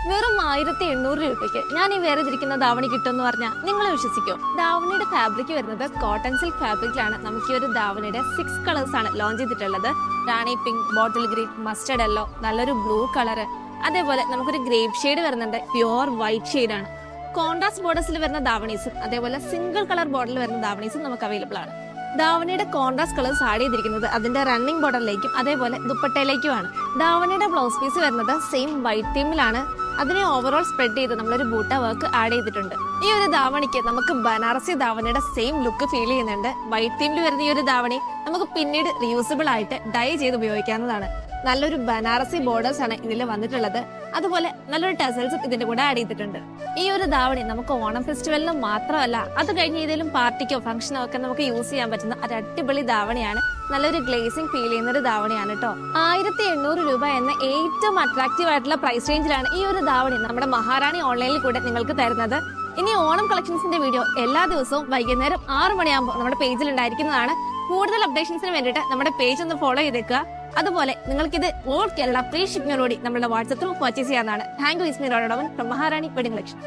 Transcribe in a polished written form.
വെറും 1800 രൂപയ്ക്ക് ഞാൻ ഈ വേറെതിരിക്കുന്ന ധാവണി കിട്ടുമെന്ന് പറഞ്ഞാൽ നിങ്ങൾ വിശ്വസിക്കോ? ധാവണിയുടെ ഫാബ്രിക് വരുന്നത് കോട്ടൺ സിൽക്ക് ഫാബ്രിക്കിലാണ്. നമുക്ക് ഈ ഒരു ധാവണിയുടെ 6 കളേഴ്സ് ആണ് ലോഞ്ച് ചെയ്തിട്ടുള്ളത്. Rani pink, bottle green, mustard yellow, നല്ലൊരു ബ്ലൂ കളർ, അതേപോലെ നമുക്കൊരു ഗ്രേപ്പ് ഷെയ്ഡ് വരുന്നുണ്ട്, പ്യുവർ വൈറ്റ് ഷെയ്ഡ് ആണ്. കോൺട്രാസ്റ്റ് ബോർഡേഴ്സിൽ വരുന്ന ധാവണീസും അതേപോലെ സിംഗിൾ കളർ ബോർഡറിൽ വരുന്ന ധാവണീസും നമുക്ക് അവൈലബിൾ ആണ്. ധാവണിയുടെ കോൺട്രാസ്റ്റ് കളേഴ്സ് ആഡ് ചെയ്തിരിക്കുന്നത് അതിന്റെ റണ്ണിംഗ് ബോർഡറിലേക്കും അതേപോലെ ദുപ്പട്ടയിലേക്കുമാണ്. ധാവണിയുടെ ബ്ലൗസ് പീസ് വരുന്നത് സെയിം വൈറ്റ് തീമിലാണ്. അതിനെ ഓവറോൾ സ്പ്രെഡ് ചെയ്ത് നമ്മളൊരു ബൂട്ട വർക്ക് ആഡ് ചെയ്തിട്ടുണ്ട്. ഈ ഒരു ധാവണിക്ക് നമുക്ക് ബനാറസി ധാവണിയുടെ സെയിം ലുക്ക് ഫീൽ ചെയ്യുന്നുണ്ട്. വൈറ്റ് തീമിൽ വരുന്ന ഈ ഒരു ധാവണി നമുക്ക് പിന്നീട് റീയൂസബിൾ ആയിട്ട് ഡൈ ചെയ്ത് ഉപയോഗിക്കാവുന്നതാണ്. നല്ലൊരു ബനാറസി ബോർഡേഴ്സ് ആണ് ഇതിൽ വന്നിട്ടുള്ളത്. അതുപോലെ നല്ലൊരു ടെസൽസും ഇതിന്റെ കൂടെ ആഡ് ചെയ്തിട്ടുണ്ട്. ഈ ഒരു ധാവണി നമുക്ക് ഓണം ഫെസ്റ്റിവലിനും മാത്രമല്ല, അത് കഴിഞ്ഞ് ഏതെങ്കിലും പാർട്ടിക്കോ ഫംഗ്ഷനോ ഒക്കെ നമുക്ക് യൂസ് ചെയ്യാൻ പറ്റുന്ന ഒരു അടിപൊളി ധാവണിയാണ്. നല്ലൊരു ഗ്ലേസിംഗ് ഫീൽ ചെയ്യുന്ന ഒരു ധാവണിയാണ് കേട്ടോ. 1800 രൂപ എന്ന ഏറ്റവും അട്രാക്റ്റീവ് ആയിട്ടുള്ള പ്രൈസ് റേഞ്ചിലാണ് ഈ ഒരു ധാവണി നമ്മുടെ മഹാറാണി ഓൺലൈനിൽ കൂടെ നിങ്ങൾക്ക് തരുന്നത്. ഇനി ഓണം കളക്ഷൻസിന്റെ വീഡിയോ എല്ലാ ദിവസവും വൈകുന്നേരം 6 മണിയാകുമ്പോൾ നമ്മുടെ പേജിൽ ഉണ്ടായിരിക്കുന്നതാണ്. കൂടുതൽ അപ്ഡേഷൻസിന് വേണ്ടിയിട്ട് നമ്മുടെ പേജ് ഒന്ന് ഫോളോ ചെയ്തേക്കുക. അതുപോലെ നിങ്ങൾക്കിത് ഓൾ കേരള ഫ്രീ ഷിപ്പിനോടുകൂടി നമ്മുടെ വാട്സ്ആപ്പ് ത്രൂ പർച്ചേസ് ചെയ്യാവുന്നതാണ്. താങ്ക് യു, ഇസ്മി റോഡോടവൻ ഫ്രം മഹാറാണി വെഡിംഗ് കളക്ഷൻ.